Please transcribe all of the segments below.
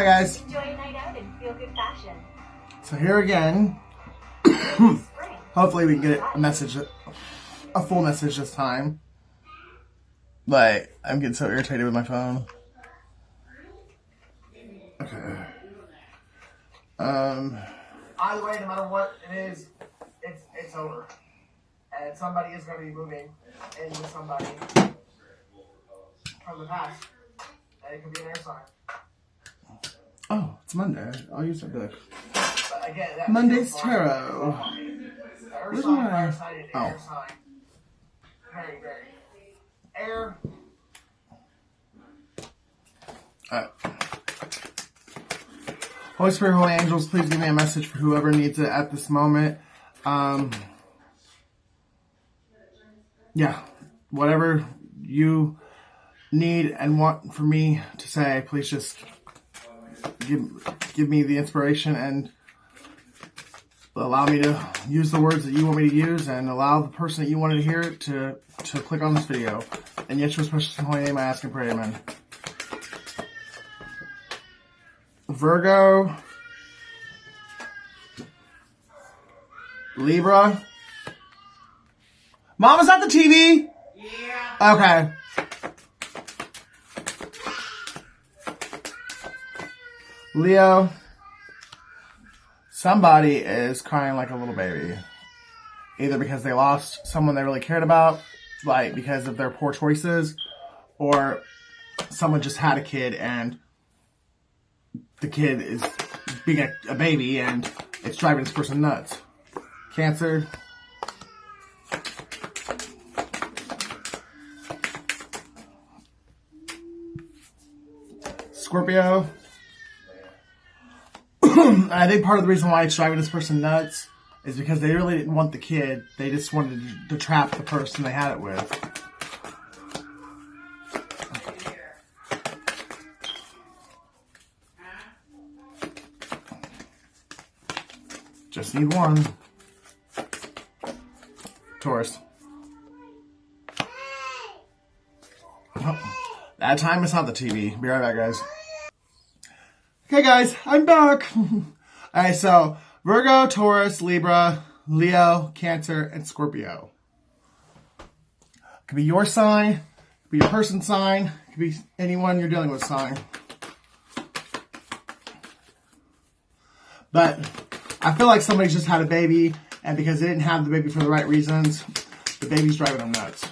guys. Enjoy a night out in feel-good fashion. So here again. Hopefully we can get a message, a full message this time. Like, I'm getting so irritated with my phone. Okay. Either way, no matter what it is, it's over. And somebody is going to be moving into somebody from the past. And it could be an air sign. Oh, it's Monday. I'll use that book. But again, Monday's Tarot. Where's my... Oh. Air sign. Very, very. Air. Holy Spirit, Holy Angels, please give me a message for whoever needs it at this moment. Yeah, whatever you need and want for me to say, please just give me the inspiration and allow me to use the words that you want me to use, and allow the person that you wanted to hear it to click on this video. In Yeshua's precious and holy name, I ask and pray, amen. Virgo, Libra. Mom, is that the TV? Yeah. Okay. Leo. Somebody is crying like a little baby. Either because they lost someone they really cared about, like because of their poor choices, or someone just had a kid and the kid is being a baby and it's driving this person nuts. Cancer. Scorpio. I think part of the reason why it's driving this person nuts is because they really didn't want the kid. They just wanted to trap the person they had it with. Just need one. Taurus. Oh, that time it's not the TV. Be right back, guys. Okay, guys, I'm back. Alright, so Virgo, Taurus, Libra, Leo, Cancer, and Scorpio. Could be your sign, could be your person's sign, could be anyone you're dealing with sign. But I feel like somebody just had a baby, and because they didn't have the baby for the right reasons, the baby's driving them nuts.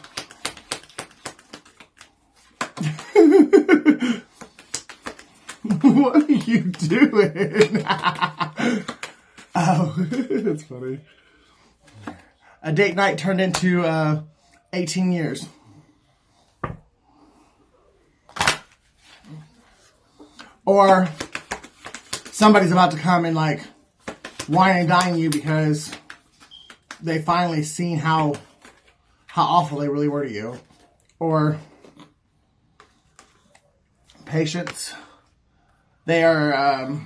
What are you doing? Oh, that's funny. A date night turned into 18 years. Or somebody's about to come and like wine and dine you because they finally seen how awful they really were to you. Or patience. They are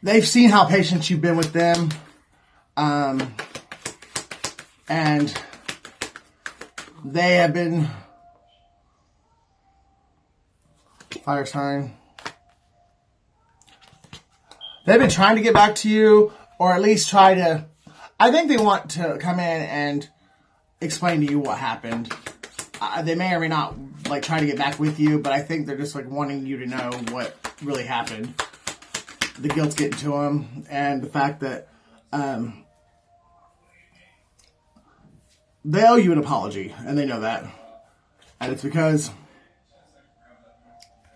they've seen how patient you've been with them, and they have been fire sign. They've been trying to get back to you, or at least try to. I think they want to come in and explain to you what happened. They may or may not like try to get back with you, but I think they're just like wanting you to know what really happened. The guilt's getting to them, and the fact that they owe you an apology, and they know that, and it's because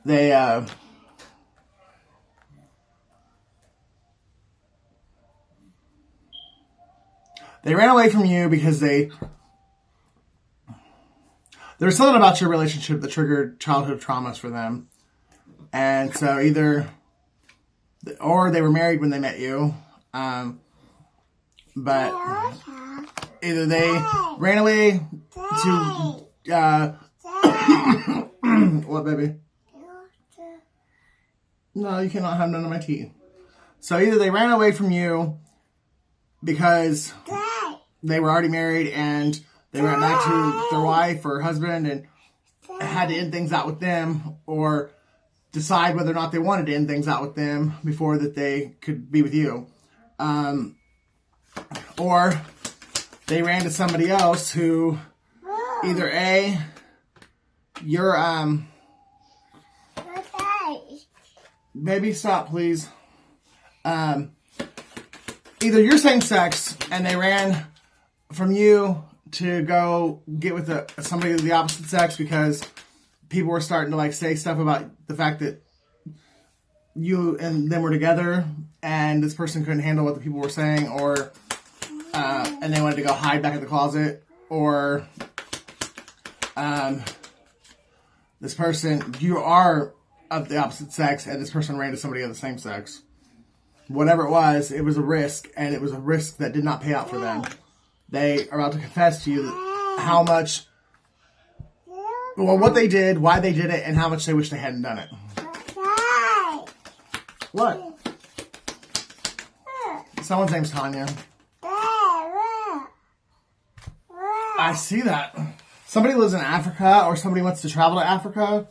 they ran away from you because there was something about your relationship that triggered childhood traumas for them. And so or they were married when they met you. But either they ran away to, what, baby? No, you cannot have none of my tea. So either they ran away from you because they were already married and they went back to their wife or husband and had to end things out with them, or decide whether or not they wanted to end things out with them before that they could be with you. Or they ran to somebody else who either A, you're, baby, stop, please. Either you're same sex and they ran from you to go get with somebody of the opposite sex because people were starting to like say stuff about the fact that you and them were together and this person couldn't handle what the people were saying, or and they wanted to go hide back in the closet, or this person, you are of the opposite sex and this person ran to somebody of the same sex. Whatever it was a risk, and it was a risk that did not pay out for them. They are about to confess to you how much, well, what they did, why they did it, and how much they wish they hadn't done it. What? Someone's name's Tanya. I see that. Somebody lives in Africa, or somebody wants to travel to Africa.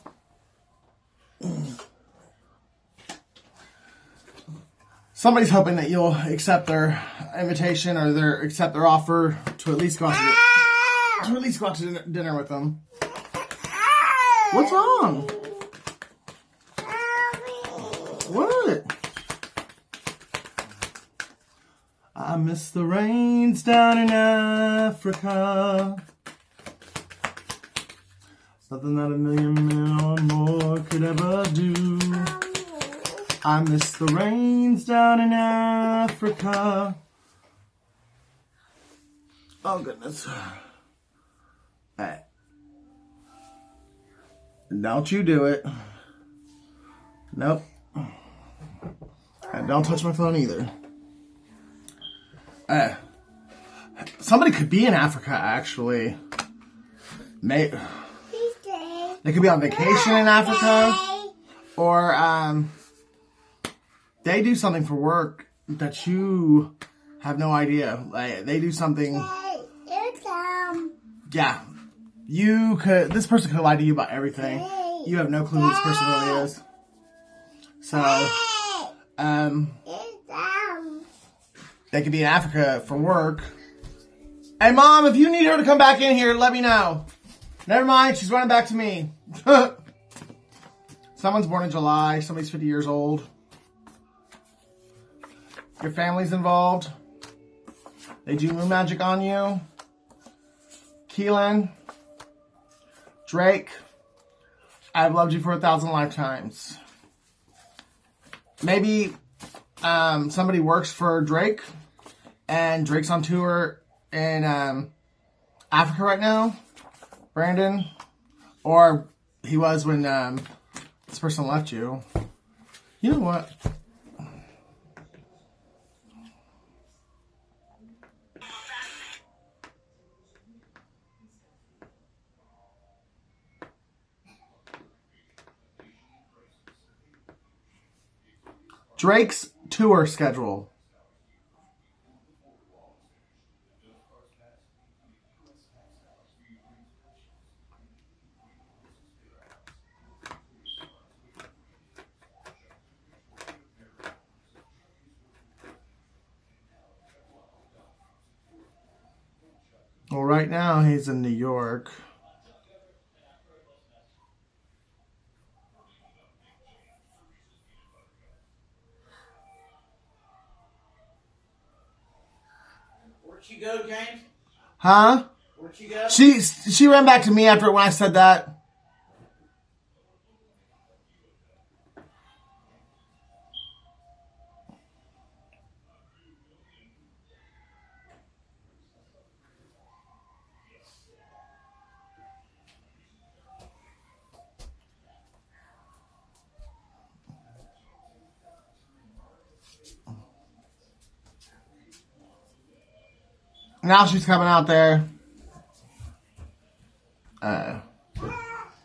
Somebody's hoping that you'll accept their invitation or accept their offer to at least go out to dinner with them. What's wrong? What? I miss the rains down in Africa. Nothing that a million men or more could ever do. I miss the rains down in Africa. Oh, goodness. Hey. Don't you do it. Nope. And don't touch my phone either. Somebody could be in Africa, actually. They could be on vacation in Africa. Or, they do something for work that you have no idea. Like, they do something. Yeah. This person could lie to you about everything. You have no clue who this person really is. So, they could be in Africa for work. Hey, Mom, if you need her to come back in here, let me know. Never mind, she's running back to me. Someone's born in July. Somebody's 50 years old. Your family's involved. They do moon magic on you. Keelan. Drake. I've loved you for 1,000 lifetimes. Maybe somebody works for Drake and Drake's on tour in Africa right now. Brandon. Or he was when this person left you. You know what? Drake's tour schedule. Well, right now he's in New York. Where'd she go, James? Huh? Where'd she go? She ran back to me after when I said that. Now she's coming out there. Well,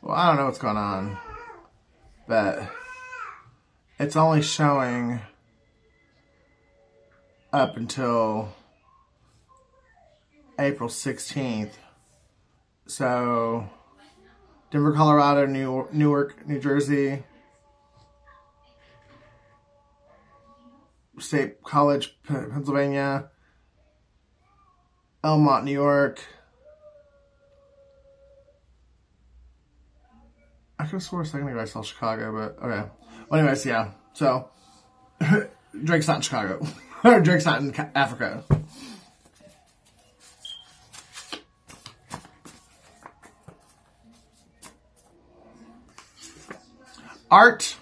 I don't know what's going on, but it's only showing up until April 16th. So, Denver, Colorado, Newark, New Jersey, State College, Pennsylvania, Elmont, New York. I could have swore a second ago I saw Chicago, but okay. Well, anyways, yeah. So, Drake's not in Chicago. Or Drake's not in Africa. Art,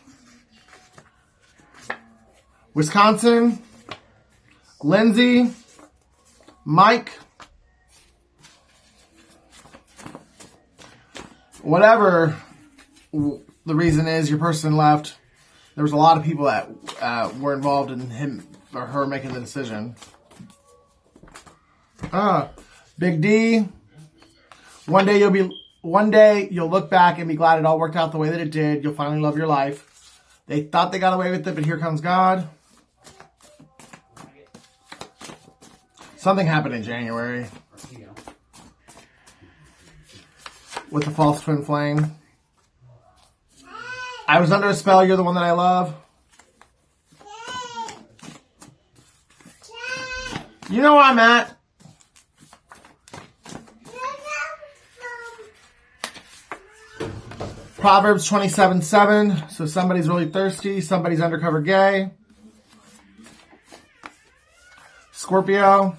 Wisconsin, Lindsay, Mike, whatever the reason is your person left, there was a lot of people that were involved in him or her making the decision. Big D, one day you'll look back and be glad it all worked out the way that it did. You'll finally love your life. They thought they got away with it, but here comes God. Something happened in January with the false twin flame. I was under a spell. You're the one that I love. You know where I'm at. Proverbs 27:7. So somebody's really thirsty. Somebody's undercover gay. Scorpio.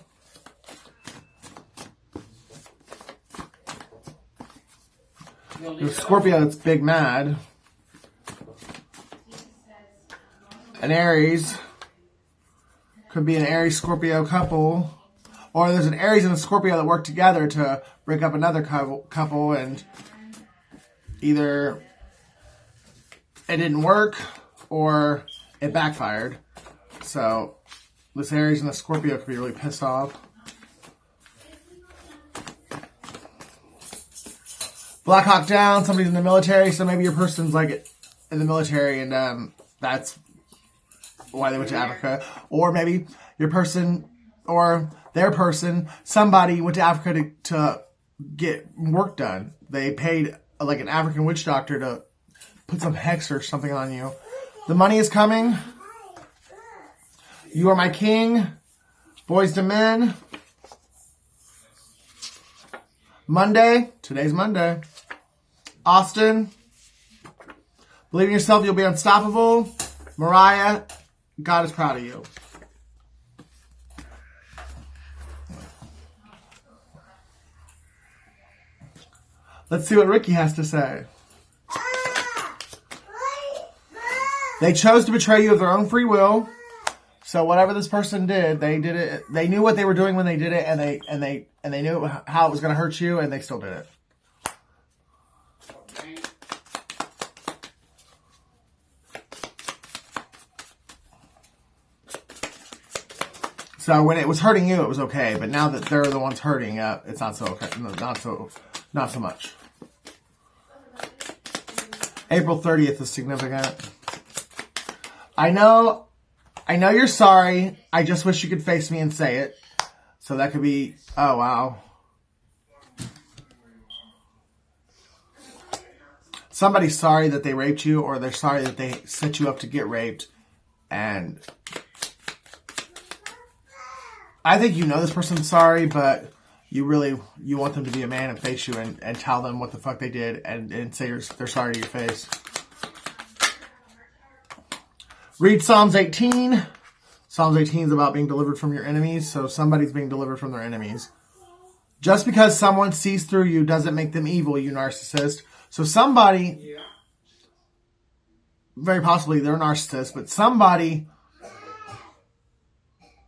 There's Scorpio that's big mad. An Aries. Could be an Aries-Scorpio couple. Or there's an Aries and a Scorpio that work together to break up another couple, and either it didn't work or it backfired. So this Aries and the Scorpio could be really pissed off. Black Hawk Down, somebody's in the military, so maybe your person's like in the military, and that's why they went to Africa. Or maybe your person or their person, somebody went to Africa to get work done. They paid like an African witch doctor to put some hex or something on you. The money is coming. You are my king. Boys to men. Monday. Today's Monday. Austin. Believe in yourself, you'll be unstoppable. Mariah. God is proud of you. Let's see what Ricky has to say. They chose to betray you of their own free will. So whatever this person did, they did it. They knew what they were doing when they did it, and they knew how it was going to hurt you, and they still did it. So when it was hurting you, it was okay. But now that they're the ones hurting, it's not so okay. Not so much. April 30th is significant. I know you're sorry. I just wish you could face me and say it. So that could be, oh wow. Somebody's sorry that they raped you, or they're sorry that they set you up to get raped. And I think you know this person's sorry, but you want them to be a man and face you and tell them what the fuck they did and say they're sorry to your face. Read Psalms 18. Psalms 18 is about being delivered from your enemies, so somebody's being delivered from their enemies. Just because someone sees through you doesn't make them evil, you narcissist. So somebody, very possibly they're a narcissist, but somebody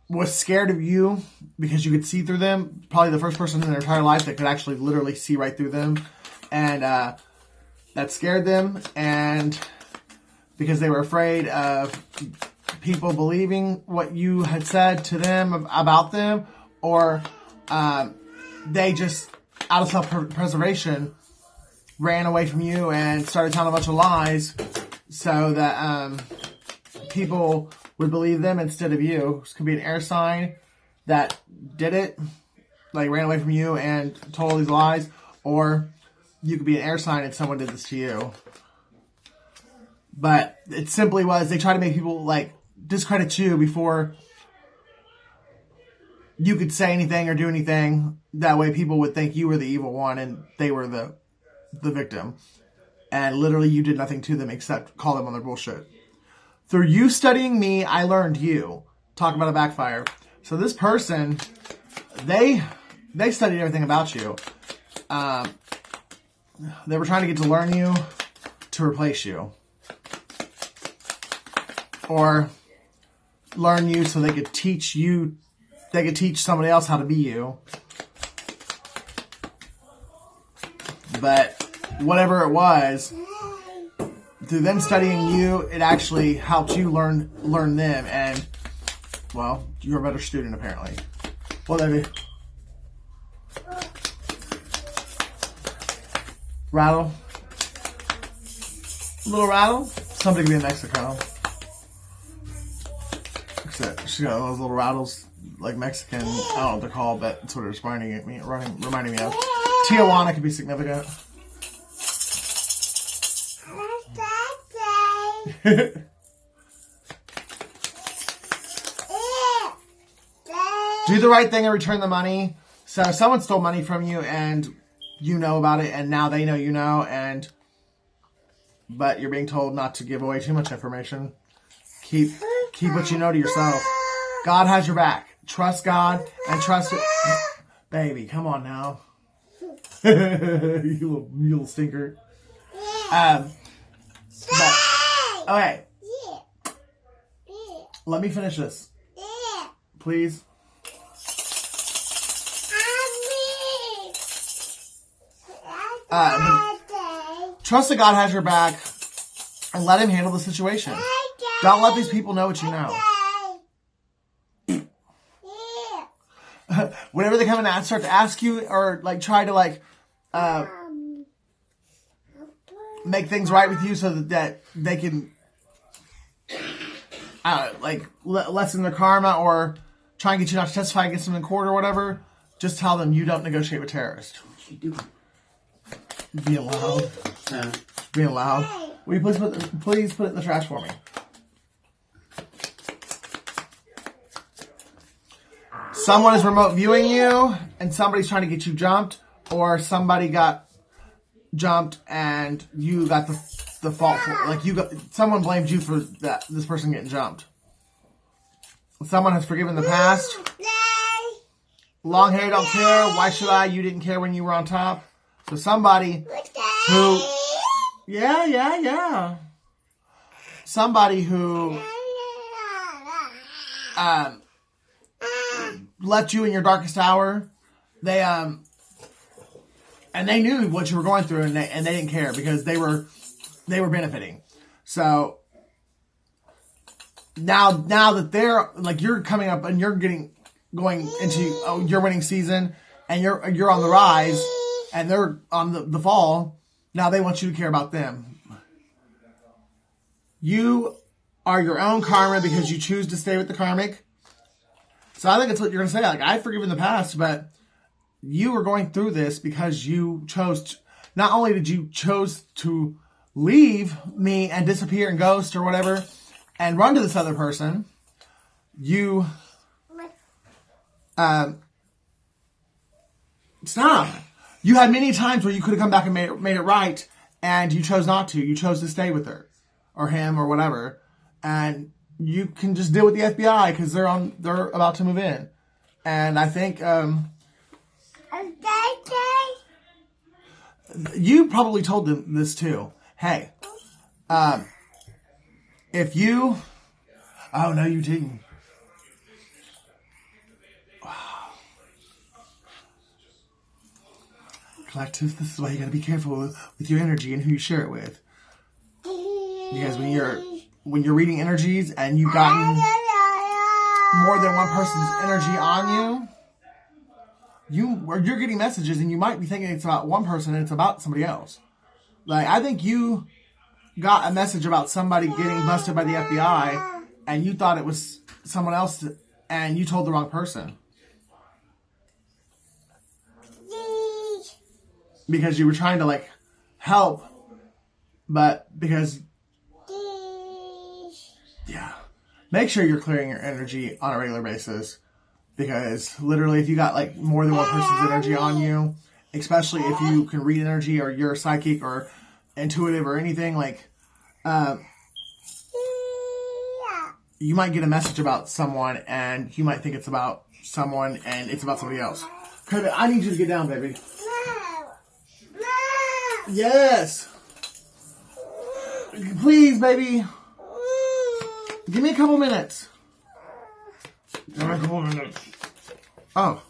was scared of you because you could see through them. Probably the first person in their entire life that could actually literally see right through them. And that scared them. And because they were afraid of people believing what you had said to them about them. Or they just, out of self-preservation, ran away from you and started telling a bunch of lies so that people would believe them instead of you. This could be an air sign that did it, like ran away from you and told all these lies. Or you could be an air sign and someone did this to you. But it simply was, they try to make people like discredit you before you could say anything or do anything. That way people would think you were the evil one and they were the victim. And literally you did nothing to them except call them on their bullshit. Through you studying me, I learned you. Talk about a backfire. So this person, they studied everything about you. They were trying to get to learn you to replace you. Or learn you so they could teach you, they could teach somebody else how to be you. But whatever it was, through them studying you, it actually helped you learn them. And, well, you're a better student apparently. Well, there be. Rattle. Little rattle. Somebody could be in Mexico. Except she got those little rattles like Mexican. I don't know what they're called, but that's what it's reminding me of. Tijuana could be significant. Do the right thing and return the money. So if someone stole money from you and you know about it, and now they know you know, but you're being told not to give away too much information. Keep what you know to yourself. God has your back. Trust God and trust it. Baby, come on now. you little stinker. Okay. Let me finish this. Please. Trust that God has your back and let him handle the situation. Don't let these people know what you know. Whenever they come in and start to ask you or like try to make things right with you so that they can lessen their karma or try and get you not to testify against them in court or whatever, just tell them you don't negotiate with terrorists. What you doing? Being loud. Being loud. Will you please put it in the trash for me? Someone is remote viewing you, and somebody's trying to get you jumped, or somebody got jumped and you got the fault for someone blamed you for this person getting jumped. Someone has forgiven the past. Long hair, don't care. Why should I? You didn't care when you were on top. So somebody who, somebody who left you in your darkest hour. They and they knew what you were going through, and they didn't care because they were benefiting. So now that they're like, you're coming up and you're going into your winning season, and you're on the rise. And they're on the fall. Now they want you to care about them. You are your own karma because you choose to stay with the karmic. So I think it's what you're going to say. Like, I've forgiven the past, but you were going through this because you chose not only did you chose to leave me and disappear and ghost or whatever and run to this other person, you stop. You had many times where you could have come back and made it right, and you chose not to. You chose to stay with her, or him, or whatever. And you can just deal with the FBI because they're about to move in. And I think you probably told them this too. Hey, if you, oh no, you didn't. Collective, this is why you gotta be careful with your energy and who you share it with. Because when you're reading energies and you've gotten more than one person's energy on you're getting messages and you might be thinking it's about one person and it's about somebody else. Like, I think you got a message about somebody getting busted by the FBI and you thought it was someone else and you told the wrong person. because you were trying to like help, but because make sure you're clearing your energy on a regular basis, because literally if you got like more than one person's energy on you, especially if you can read energy or you're psychic or intuitive or anything, like you might get a message about someone and you might think it's about someone and it's about somebody else. Kirby, I need you to get down, baby. Yes. Please, baby. Give me a couple minutes. Give me a couple minutes. Oh.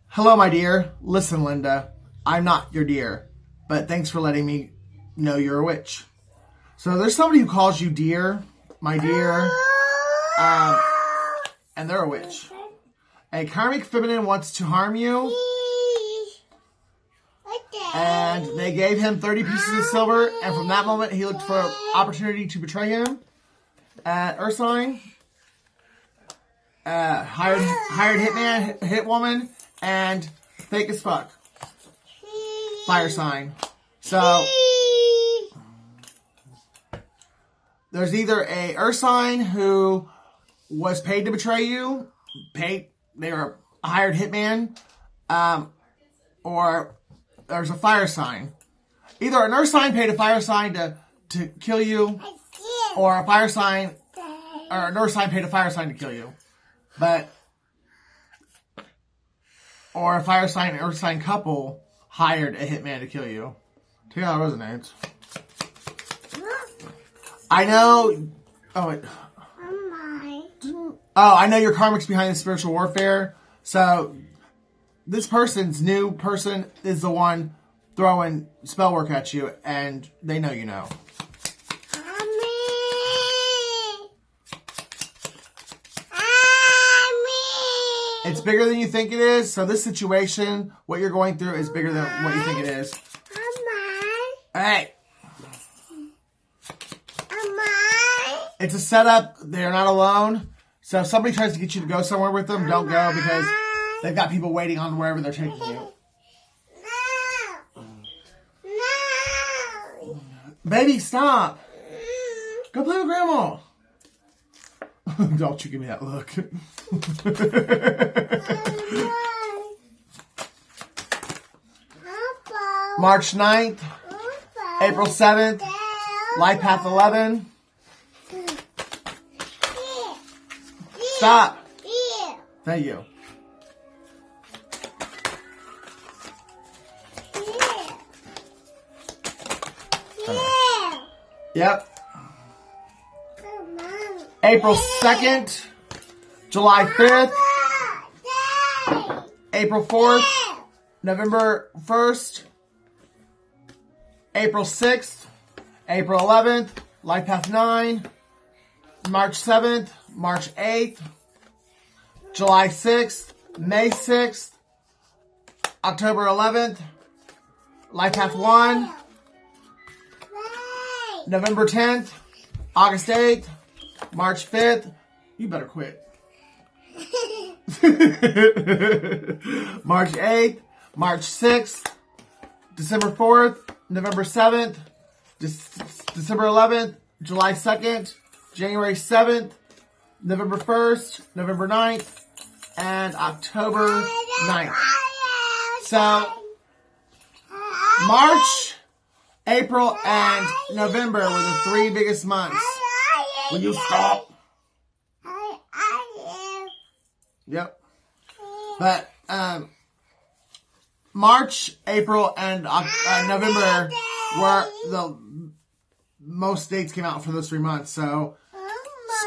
Hello, my dear. Listen, Linda. I'm not your dear, but thanks for letting me know you're a witch. So there's somebody who calls you dear, my dear, and they're a witch. A karmic feminine wants to harm you, and they gave him 30 pieces of silver, and from that moment he looked for an opportunity to betray him at Earth sign. Hired hitman, hit woman, and fake as fuck. Fire sign. So there's either a Earth sign who was paid to betray you, they were a hired hitman, or there's a fire sign. Either an Earth sign paid a fire sign to kill you, or a fire sign, or an Earth sign paid a fire sign to kill you. Or a fire sign and Earth sign couple hired a hitman to kill you. Take out resonates. I know. I know your karmic's behind the spiritual warfare. So this new person is the one throwing spell work at you, and they know you know. It's bigger than you think it is. So this situation, what you're going through, is bigger than what you think it is. Hey. It's a setup. They're not alone. So if somebody tries to get you to go somewhere with them, don't go, because they've got people waiting on wherever they're taking you. Baby, stop. Go play with Grandma. Don't you give me that look. March 9th, April 7th, Life Path 11. Stop. Thank you. Yep. April 2nd, July 5th, April 4th, November 1st, April 6th, April 11th, Life Path 9, March 7th, March 8th, July 6th, May 6th, October 11th, Life Path 1, November 10th, August 8th, March 5th. You better quit. March 8th, March 6th, December 4th, November 7th, December 11th, July 2nd, January 7th, November 1st, November 9th, and October 9th. So, March, April, and November were the 3 biggest months. Will you stop? Yep. But March, April, and November were the most dates came out for those 3 months. So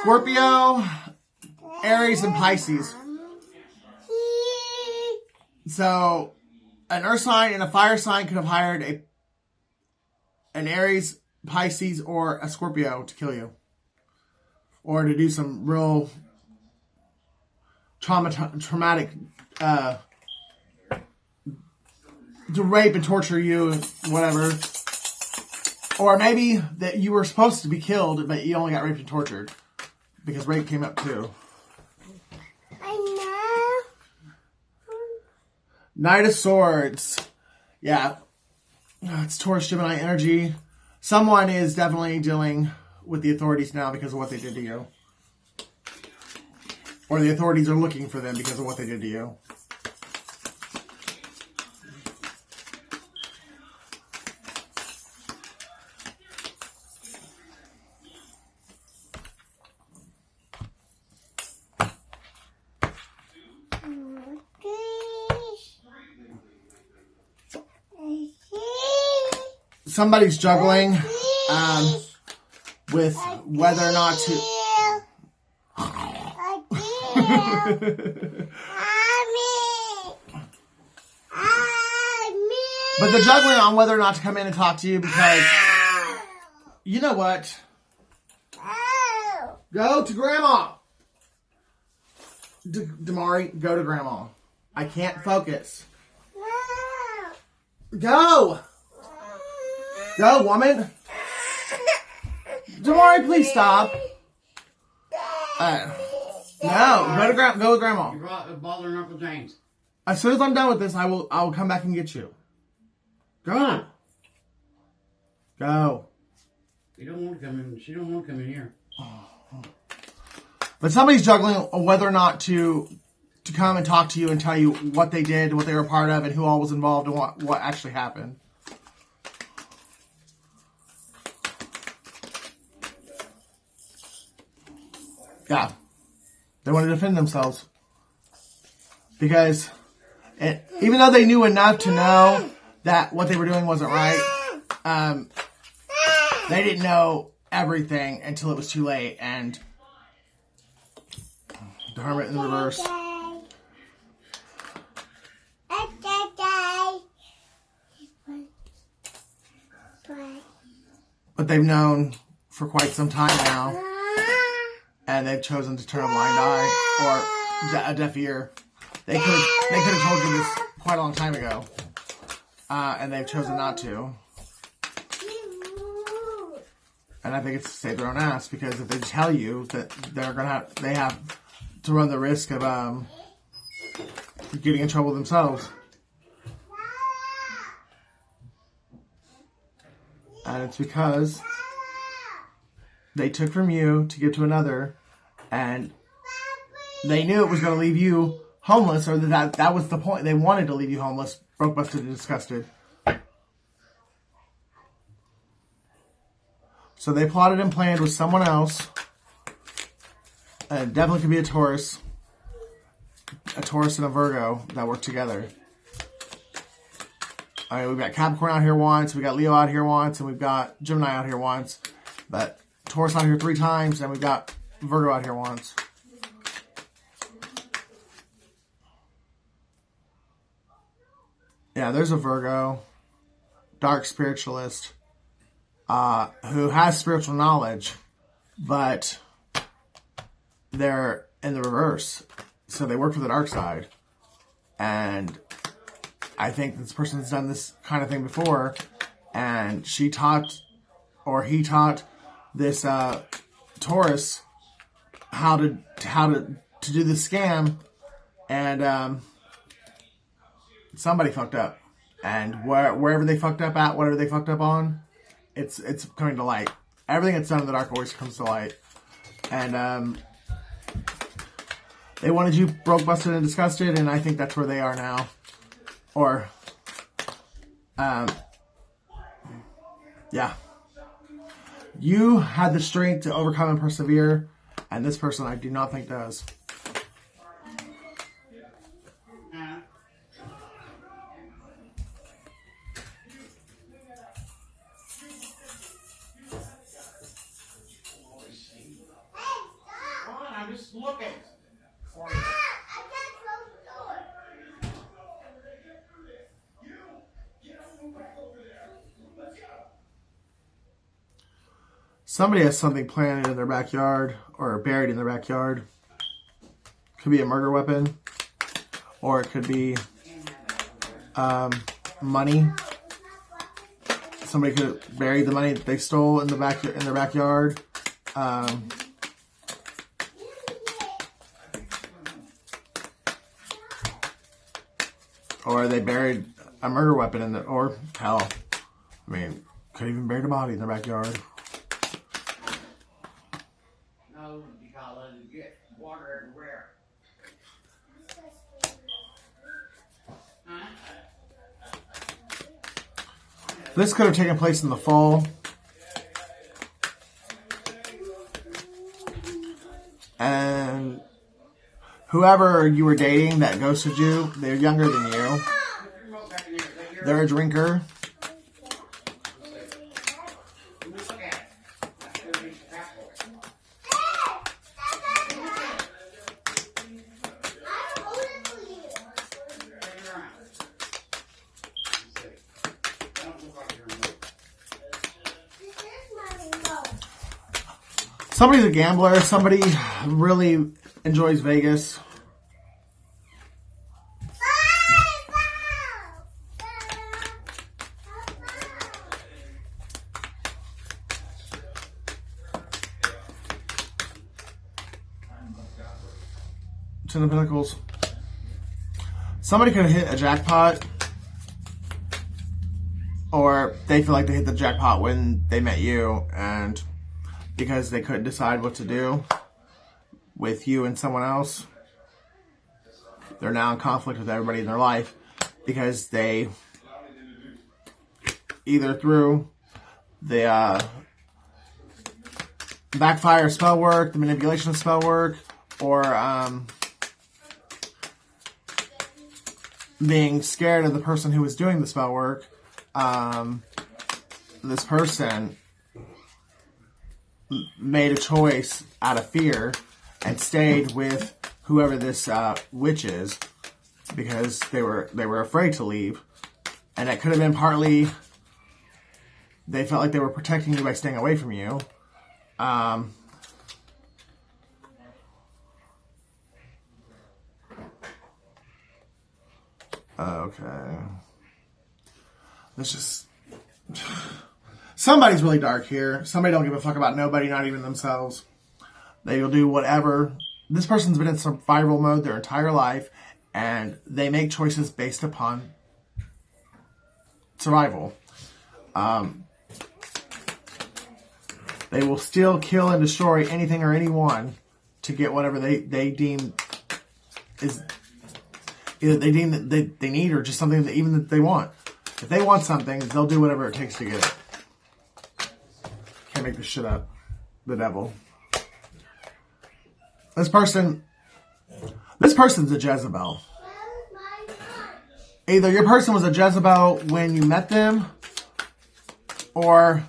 Scorpio, Aries, and Pisces. So an Earth sign and a fire sign could have hired an Aries, Pisces, or a Scorpio to kill you, or to do some real traumatic, to rape and torture you, whatever. Or maybe that you were supposed to be killed, but you only got raped and tortured, because rape came up too. Knight of Swords. Yeah. It's Taurus Gemini energy. Someone is definitely dealing with the authorities now because of what they did to you. Or the authorities are looking for them because of what they did to you. Somebody's juggling with whether or not to... But they're juggling on whether or not to come in and talk to you because... You know what? Go to Grandma! Damari, go to Grandma. I can't focus. Go! Go, woman. Damari, please stop. No, go to Grandma. You're bothering Uncle James. As soon as I'm done with this, I will come back and get you. Go. Go. You don't want to come in. She don't want to come in here. But somebody's juggling on whether or not to come and talk to you and tell you what they did, what they were a part of, and who all was involved, and what actually happened. Yeah. They want to defend themselves. Because even though they knew enough to know that what they were doing wasn't right, they didn't know everything until it was too late. And the Hermit in the reverse. But they've known for quite some time now. And they've chosen to turn a blind eye or a deaf ear. They could have told you this quite a long time ago, and they've chosen not to. And I think it's to save their own ass because if they tell you that they have to run the risk of getting in trouble themselves. And it's because they took from you to give to another, and they knew it was going to leave you homeless, or that was the point. They wanted to leave you homeless, broke, busted, and disgusted. So they plotted and planned with someone else, and it definitely could be a Taurus and a Virgo that work together. I mean, we've got Capricorn out here once, we got Leo out here once, and we've got Gemini out here once, but Taurus out here 3 times, and we've got Virgo out here once. Yeah, there's a Virgo, dark spiritualist, who has spiritual knowledge, but they're in the reverse. So they work for the dark side. And I think this person's done this kind of thing before, and he taught this Taurus how to do the scam, and somebody fucked up, and wherever they fucked up at, whatever they fucked up on, it's coming to light. Everything that's done in the dark always comes to light, and they wanted you broke, busted, and disgusted, and I think that's where they are now, or yeah. You had the strength to overcome and persevere, and this person I do not think does. I'm just looking. Somebody has something planted in their backyard or buried in their backyard. Could be a murder weapon, or it could be money. Somebody could have buried the money that they stole in their backyard. Or they buried a murder weapon in the, or hell, I mean, could even buried a body in their backyard. No, because you get water everywhere. This could have taken place in the fall. And whoever you were dating that ghosted you, they're younger than you. They're a drinker. Somebody's a gambler. Somebody really enjoys Vegas. Ten of Pentacles. Somebody could have hit a jackpot, or they feel like they hit the jackpot when they met you, and because they couldn't decide what to do with you and someone else, they're now in conflict with everybody in their life because they either through the backfire spell work, the manipulation of spell work, or being scared of the person who was doing the spell work, this person made a choice out of fear and stayed with whoever this witch is because they were afraid to leave. And it could have been partly they felt like they were protecting you by staying away from you. Okay. Let's just... Somebody's really dark here. Somebody don't give a fuck about nobody, not even themselves. They will do whatever. This person's been in survival mode their entire life, and they make choices based upon survival. They will still kill and destroy anything or anyone to get whatever they deem is either they deem that they need or just something that even that they want. If they want something, they'll do whatever it takes to get it. Can't make this shit up. The devil. This person's a Jezebel. Either your person was a Jezebel when you met them, or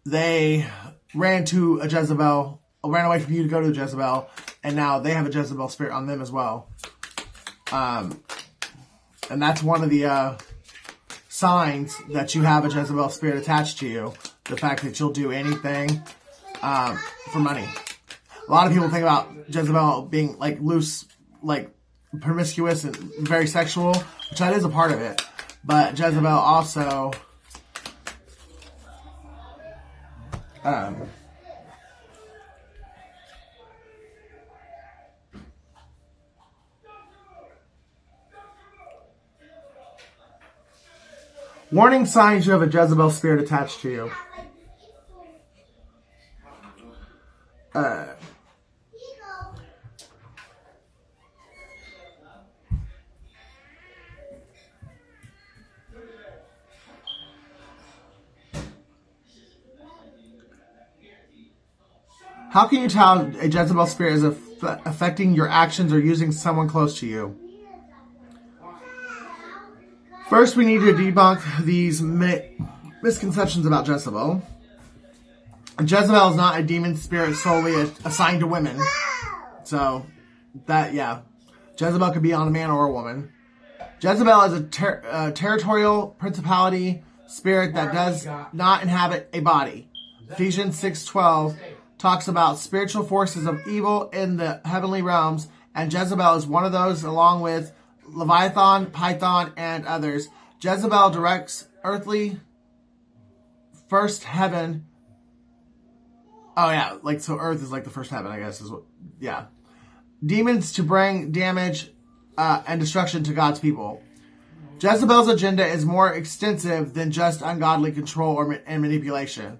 they ran to a Jezebel, ran away from you to go to a Jezebel, and now they have a Jezebel spirit on them as well. And that's one of the signs that you have a Jezebel spirit attached to you. The fact that you'll do anything for money. A lot of people think about Jezebel being like loose, like promiscuous and very sexual, which that is a part of it. But Jezebel also warning signs you have a Jezebel spirit attached to you. How can you tell a Jezebel spirit is affecting your actions or using someone close to you? First, we need to debunk these misconceptions about Jezebel. Jezebel is not a demon spirit solely assigned to women. So, Jezebel could be on a man or a woman. Jezebel is a territorial principality spirit that does not inhabit a body. Ephesians 6:12 talks about spiritual forces of evil in the heavenly realms, and Jezebel is one of those, along with Leviathan, Python, and others. Jezebel directs earthly first heaven. Oh yeah, so Earth is like the first heaven, I guess is what. Yeah, demons to bring damage and destruction to God's people. Jezebel's agenda is more extensive than just ungodly control and manipulation.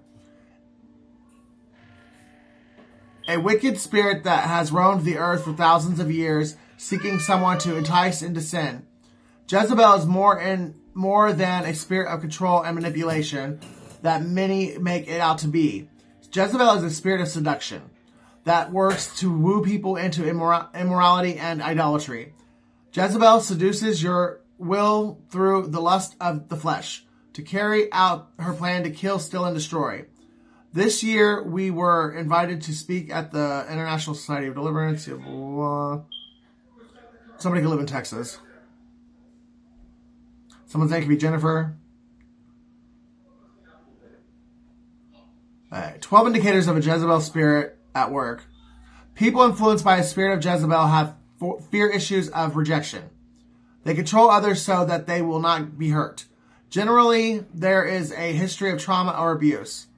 A wicked spirit that has roamed the earth for thousands of years, seeking someone to entice into sin. Jezebel is more than a spirit of control and manipulation that many make it out to be. Jezebel is a spirit of seduction that works to woo people into immorality and idolatry. Jezebel seduces your will through the lust of the flesh to carry out her plan to kill, steal, and destroy. This year, we were invited to speak at the International Society of Deliverance. Somebody could live in Texas. Someone's name could be Jennifer. 12 indicators of a Jezebel spirit at work. People influenced by a spirit of Jezebel have fear issues of rejection. They control others so that they will not be hurt. Generally, there is a history of trauma or abuse.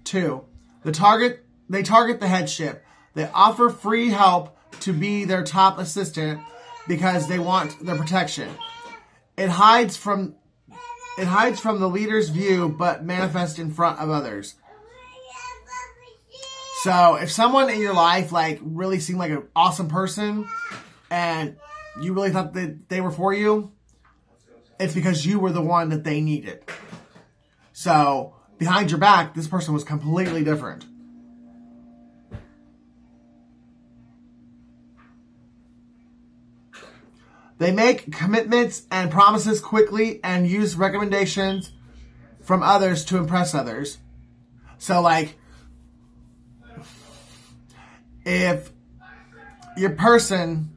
2. They target the headship. They offer free help to be their top assistant because they want their protection. It hides from the leader's view but manifests in front of others. So if someone in your life like really seemed like an awesome person and you really thought that they were for you, it's because you were the one that they needed. So behind your back, this person was completely different. They make commitments and promises quickly and use recommendations from others to impress others. So like, if your person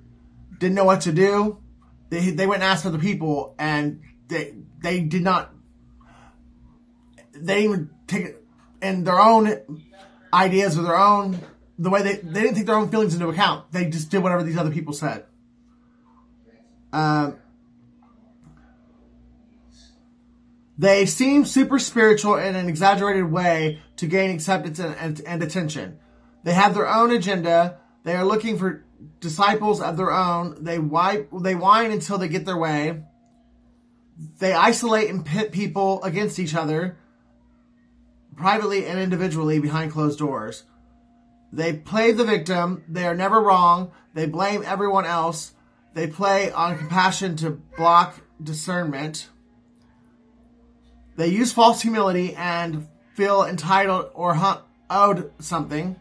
didn't know what to do, they went and asked other people, and they didn't even take it in their own ideas or the way they didn't take their own feelings into account. They just did whatever these other people said. They seem super spiritual in an exaggerated way to gain acceptance and attention. They have their own agenda. They are looking for disciples of their own. They whine until they get their way. They isolate and pit people against each other, privately and individually, behind closed doors. They play the victim. They are never wrong. They blame everyone else. They play on compassion to block discernment. They use false humility and feel entitled or owed something.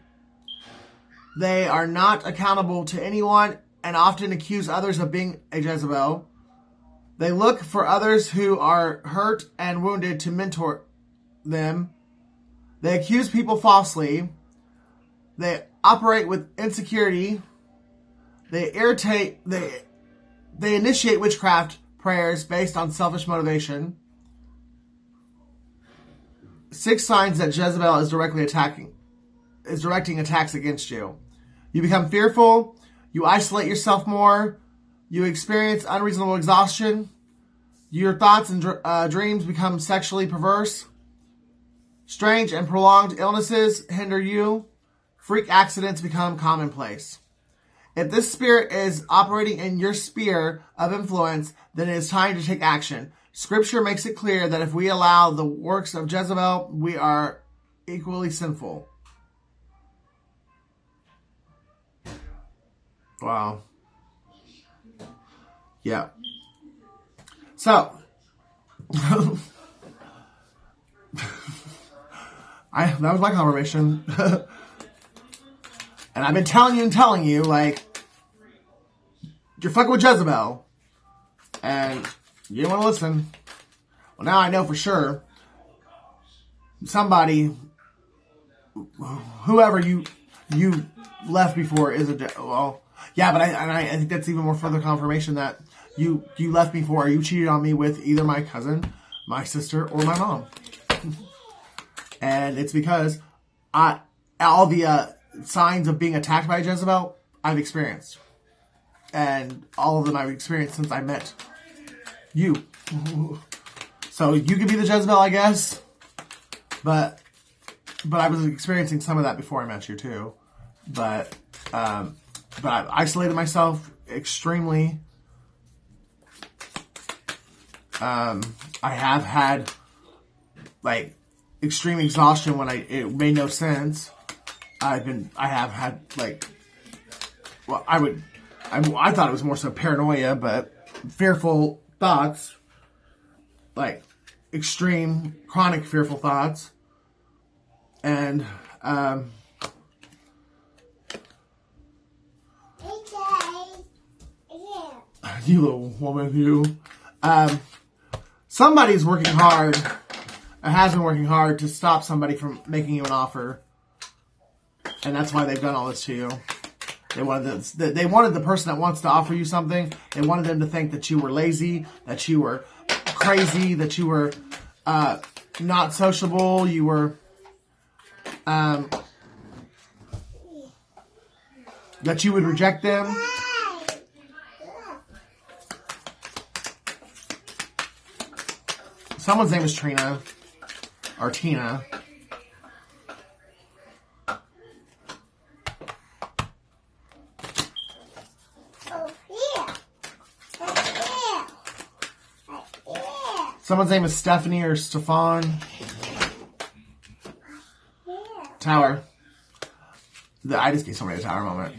They are not accountable to anyone and often accuse others of being a Jezebel. They look for others who are hurt and wounded to mentor them. They accuse people falsely. They operate with insecurity. They initiate witchcraft prayers based on selfish motivation. 6 signs that Jezebel is directing attacks against you. You become fearful. You isolate yourself more. You experience unreasonable exhaustion. Your thoughts and dreams become sexually perverse. Strange and prolonged illnesses hinder you. Freak accidents become commonplace. If this spirit is operating in your sphere of influence, then it is time to take action. Scripture makes it clear that if we allow the works of Jezebel, we are equally sinful. Wow. Yeah. So, that was my confirmation. And I've been telling you, like, you're fucking with Jezebel. And you didn't want to listen. Well, now I know for sure. Somebody, whoever you left before is well, yeah, but I think that's even more further confirmation that you left me for, or you cheated on me with either my cousin, my sister, or my mom. And it's because all the signs of being attacked by Jezebel, I've experienced. And all of them I've experienced since I met you. So you could be the Jezebel, I guess. But I was experiencing some of that before I met you too. But I've isolated myself extremely. I have had like extreme exhaustion when it made no sense. I have had like, well, I thought it was more so paranoia, but fearful thoughts, like extreme chronic fearful thoughts. And, you little woman, you. Somebody's working hard, or has been working hard to stop somebody from making you an offer. And that's why they've done all this to you. They wanted the person that wants to offer you something, they wanted them to think that you were lazy, that you were crazy, that you were not sociable, you were that you would reject them. Someone's name is Trina or Tina. Someone's name is Stephanie or Stefan. Tower. I just gave somebody a tower moment.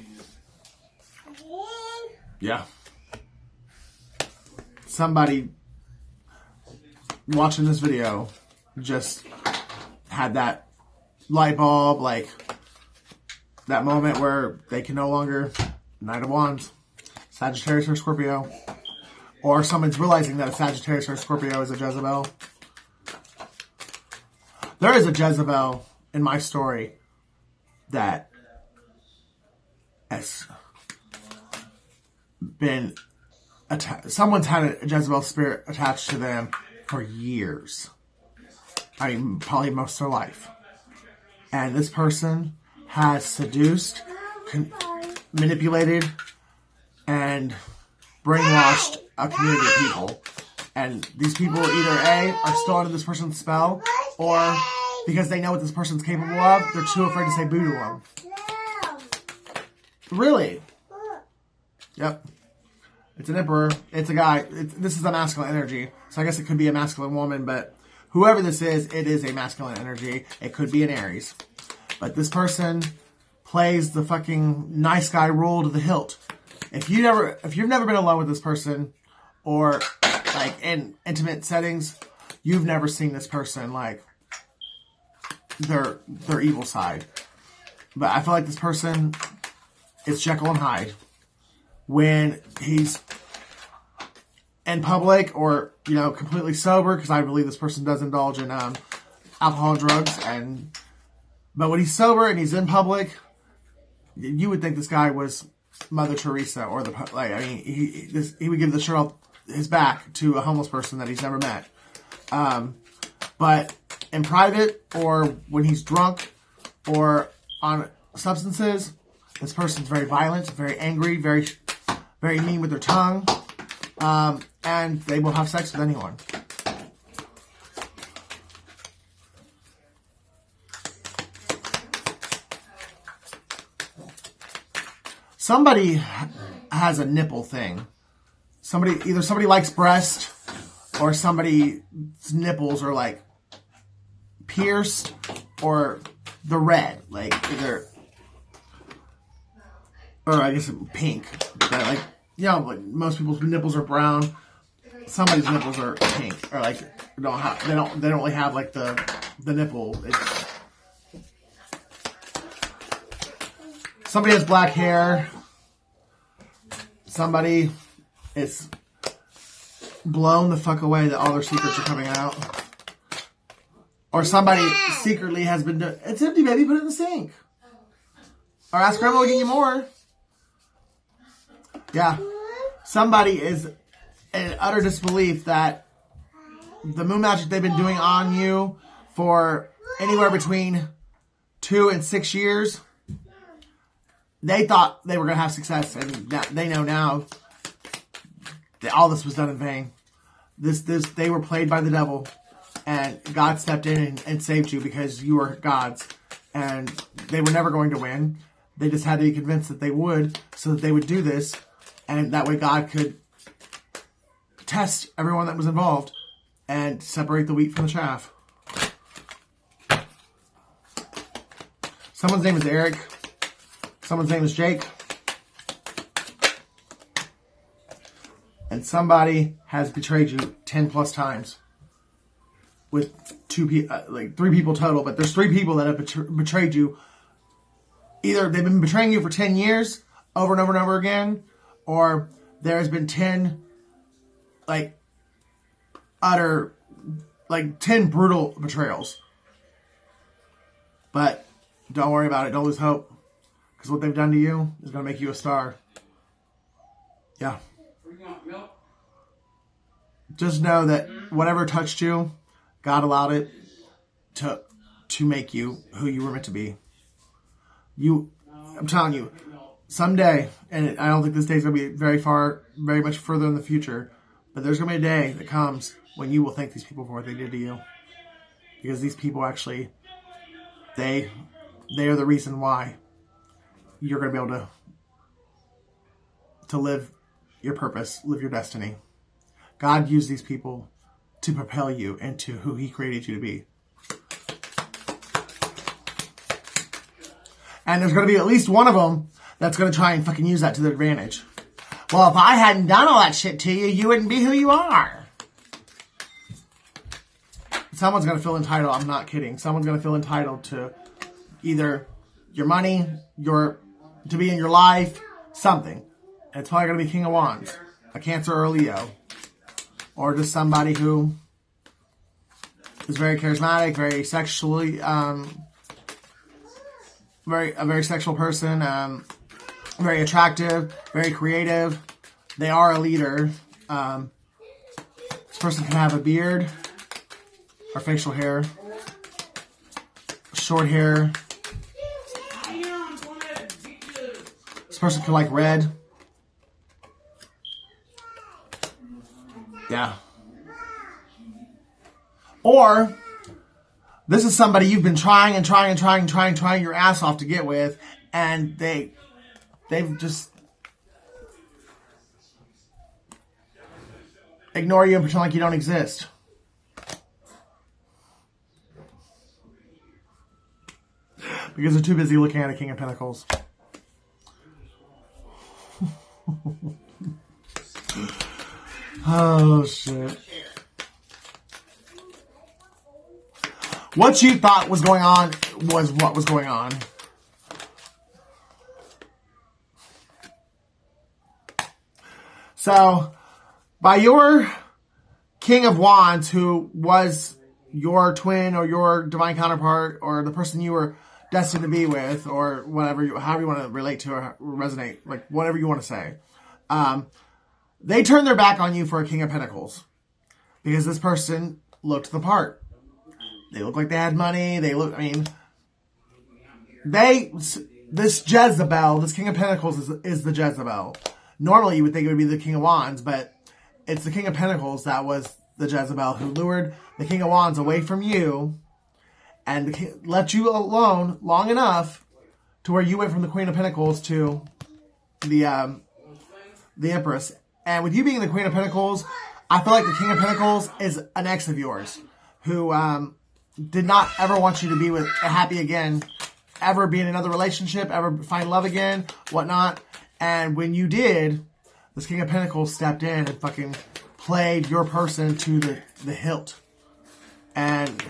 Yeah. Somebody watching this video just had that light bulb, like that moment where they can no longer, Knight of Wands, Sagittarius or Scorpio, or someone's realizing that a Sagittarius or Scorpio is a Jezebel. There is a Jezebel in my story that has been someone's had a Jezebel spirit attached to them for years. I mean, probably most of their life. And this person has seduced, manipulated, and brainwashed a community of people. And these people either A, are still under this person's spell, or because they know what this person's capable of, they're too afraid to say boo to them. Really? Yep. It's an emperor. It's a guy. This is a masculine energy. So I guess it could be a masculine woman, but whoever this is, it is a masculine energy. It could be an Aries. But this person plays the fucking nice guy role to the hilt. If you've never been alone with this person, or like in intimate settings, you've never seen this person like their evil side. But I feel like this person is Jekyll and Hyde when he's in public, or completely sober, because I believe this person does indulge in alcohol and drugs. But when he's sober and he's in public, you would think this guy was Mother Teresa, or he would give the shirt off his back to a homeless person that he's never met. But in private, or when he's drunk, or on substances, this person's very violent, very angry, very, very mean with their tongue, and they will have sex with anyone. Somebody has a nipple thing. Either somebody likes breast, or somebody's nipples are like pierced, or the red, like either, or I guess pink. That like most people's nipples are brown. Somebody's nipples are pink, or like they don't really have like the nipple. Somebody has black hair. Somebody is blown the fuck away that all their secrets are coming out. Or somebody secretly has been doing... It's empty, baby. Put it in the sink. Or ask Grandma to get you more. Yeah. Somebody is in utter disbelief that the moon magic they've been doing on you for anywhere between 2 and 6 years... They thought they were going to have success, and they know now that all this was done in vain. They were played by the devil, and God stepped in and saved you because you were God's, and they were never going to win. They just had to be convinced that they would, so that they would do this, and that way God could test everyone that was involved and separate the wheat from the chaff. Someone's name is Eric. Someone's name is Jake. And somebody has betrayed you 10 plus times. With 3 people total, but there's 3 people that have betrayed you. Either they've been betraying you for 10 years, over and over and over again, or there has been 10, 10 brutal betrayals. But don't worry about it. Don't lose hope. Because what they've done to you is going to make you a star. Yeah. Just know that whatever touched you, God allowed it to make you who you were meant to be. I'm telling you, someday, and I don't think this day's going to be very much further in the future, but there's going to be a day that comes when you will thank these people for what they did to you. Because these people actually, they are the reason why you're going to be able to live your purpose, live your destiny. God used these people to propel you into who He created you to be. And there's going to be at least one of them that's going to try and fucking use that to their advantage. Well, if I hadn't done all that shit to you, you wouldn't be who you are. Someone's going to feel entitled. I'm not kidding. Someone's going to feel entitled to either your money, to be in your life, something. And it's probably going to be King of Wands, a Cancer or a Leo. Or just somebody who is very charismatic, very sexually, a very sexual person, very attractive, very creative. They are a leader. This person can have a beard or facial hair, short hair. This person can like red. Yeah. Or this is somebody you've been trying your ass off to get with, and they've just ignore you and pretend like you don't exist. Because they're too busy looking at a King of Pentacles. Oh, shit. What you thought was going on was what was going on. So, by your King of Wands, who was your twin or your divine counterpart or the person you were destined to be with, or whatever, however you want to relate to or resonate, like whatever you want to say, they turned their back on you for a King of Pentacles because this person looked the part. They looked like they had money. This Jezebel, this King of Pentacles is the Jezebel. Normally you would think it would be the King of Wands, but it's the King of Pentacles that was the Jezebel who lured the King of Wands away from you and left you alone long enough to where you went from the Queen of Pentacles to the Empress. And with you being the Queen of Pentacles, I feel like the King of Pentacles is an ex of yours who did not ever want you to be happy again, ever be in another relationship, ever find love again, whatnot. And when you did, this King of Pentacles stepped in and fucking played your person to the hilt. And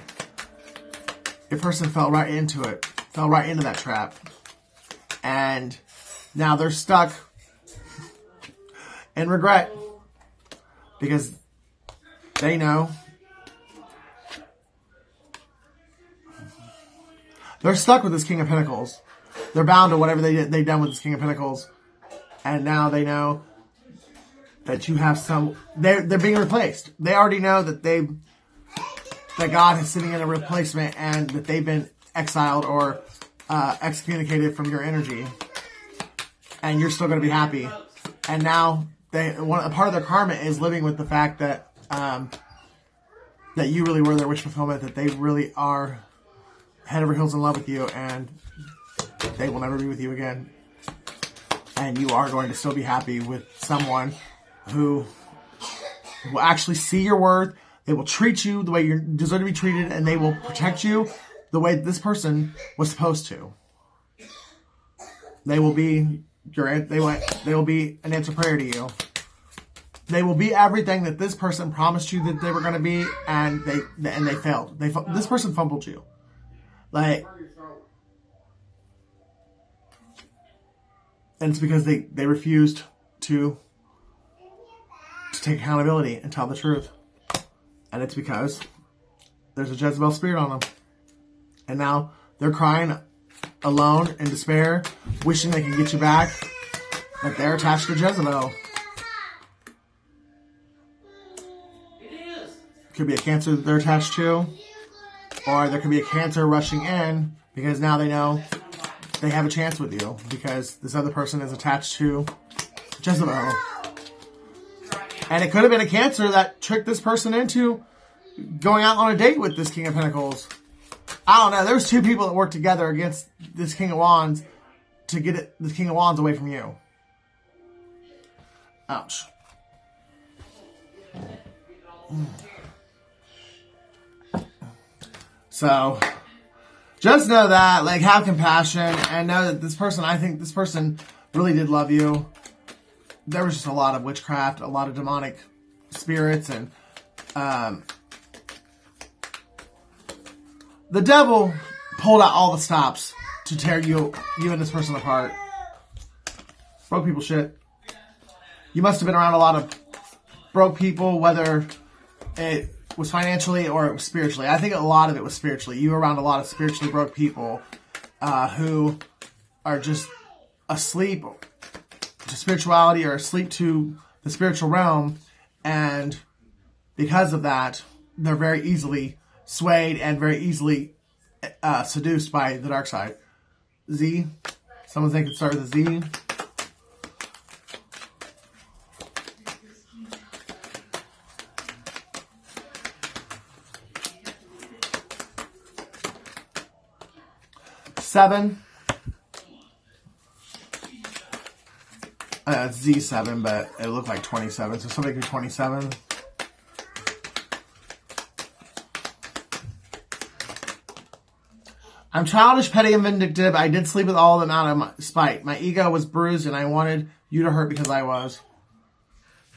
your person fell right into it, fell right into that trap. And now they're stuck in regret because they know they're stuck with this King of Pentacles. They're bound to whatever they've done with this King of Pentacles. And now they know that you have they're being replaced. They already know that that God is sitting in a replacement and that they've been exiled or excommunicated from your energy. And you're still going to be happy. And now a part of their karma is living with the fact that that you really were their wish fulfillment, that they really are head over heels in love with you, and they will never be with you again. And you are going to still be happy with someone who will actually see your worth. They will treat you the way you deserve to be treated, and they will protect you the way this person was supposed to. They will be they will be an answer prayer to you. They will be everything that this person promised you that they were going to be, and they failed. This person fumbled you. Like, and it's because they refused to take accountability and tell the truth. And it's because there's a Jezebel spirit on them. And now they're crying alone in despair, wishing they can get you back, but they're attached to Jezebel. Could be a cancer that they're attached to, or there could be a cancer rushing in because now they know they have a chance with you because this other person is attached to Jezebel. And it could have been a cancer that tricked this person into going out on a date with this King of Pentacles. I don't know. There's two people that work together against this King of Wands to get the King of Wands away from you. Ouch. So, just know that, like, have compassion and know that this person, I think this person really did love you. There was just a lot of witchcraft, a lot of demonic spirits, and the devil pulled out all the stops to tear you and this person apart. Broke people shit. You must have been around a lot of broke people, whether it was financially or it was spiritually. I think a lot of it was spiritually. You were around a lot of spiritually broke people who are just asleep to spirituality or asleep to the spiritual realm, and because of that, they're very easily swayed and very easily seduced by the dark side. Z. Someone think it start with a Z. Seven. It's Z7, but it looked like 27, so somebody could be 27. I'm childish, petty, and vindictive. I did sleep with all of them out of my spite. My ego was bruised, and I wanted you to hurt because I was.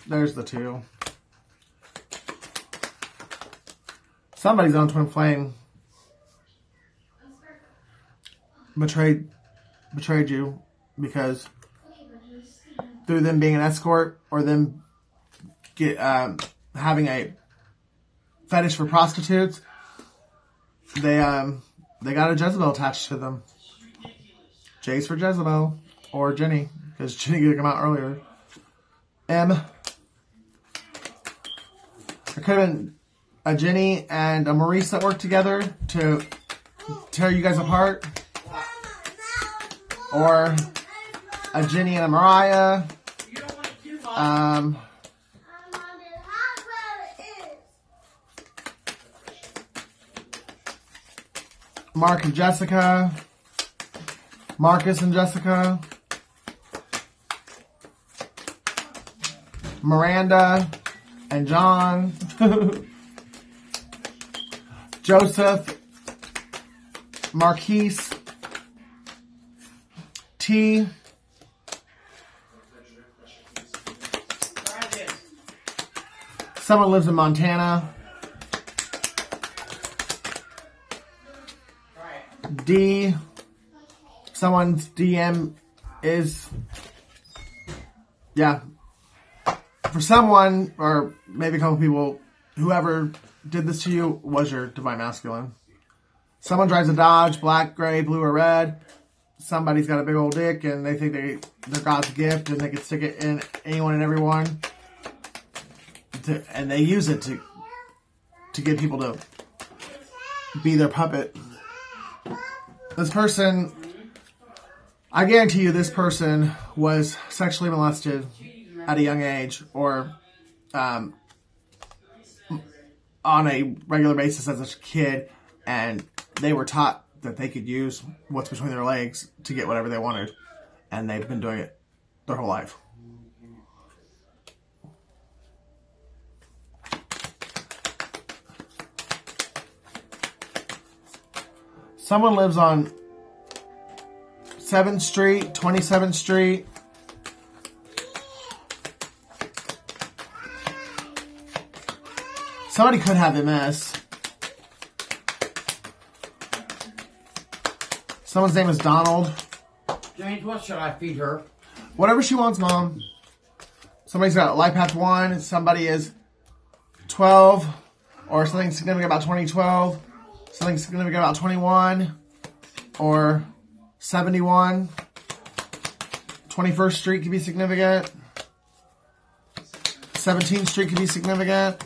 There's the two. Somebody's on twin flame betrayed you because through them being an escort or them having a fetish for prostitutes, they got a Jezebel attached to them. J's for Jezebel or Jenny, because Jenny could come out earlier. M. There could have been a Jenny and a Maurice that worked together to tear you guys apart. Or a Jenny and a Mariah. Mark and Jessica. Marcus and Jessica. Miranda and John. Joseph. Marquise. T. Someone lives in Montana. D. Someone's DM is, yeah, for someone, or maybe a couple people, whoever did this to you was your divine masculine. Someone drives a Dodge, black, gray, blue, or red. Somebody's got a big old dick and they think they're God's gift and they can stick it in anyone and everyone. And they use it to get people to be their puppet. This person, I guarantee you this person was sexually molested at a young age or on a regular basis as a kid, and they were taught that they could use what's between their legs to get whatever they wanted. And they've been doing it their whole life. Someone lives on 7th Street, 27th Street. Somebody could have MS. Someone's name is Donald. James, what should I feed her? Whatever she wants, Mom. Somebody's got life path 1. Somebody is 12. Or something significant about 2012. Something significant about 21. Or 71. 21st Street could be significant. 17th Street could be significant.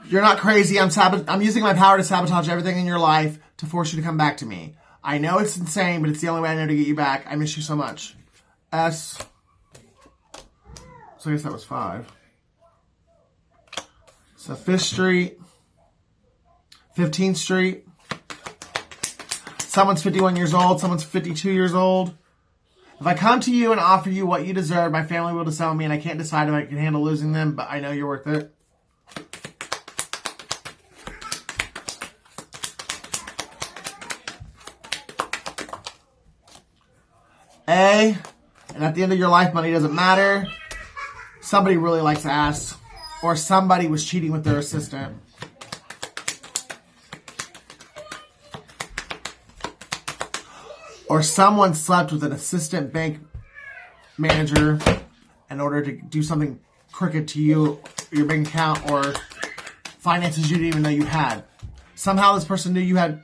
You're not crazy. I'm using my power to sabotage everything in your life to force you to come back to me. I know it's insane, but it's the only way I know to get you back. I miss you so much. S. So I guess that was 5. So 5th Street. 15th Street. Someone's 51 years old. Someone's 52 years old. If I come to you and offer you what you deserve, my family will disown me, and I can't decide if I can handle losing them, but I know you're worth it. A, and at the end of your life, money doesn't matter. Somebody really likes ass. Or somebody was cheating with their assistant. Or someone slept with an assistant bank manager in order to do something crooked to you, your bank account, or finances you didn't even know you had. Somehow this person knew you had,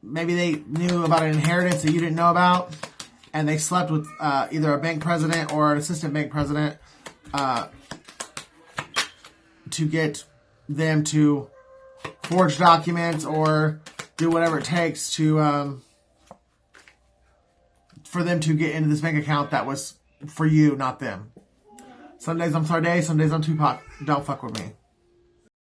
maybe they knew about an inheritance that you didn't know about. And they slept with either a bank president or an assistant bank president to get them to forge documents or do whatever it takes to for them to get into this bank account that was for you, not them. Some days I'm Sade, some days I'm Tupac. Don't fuck with me.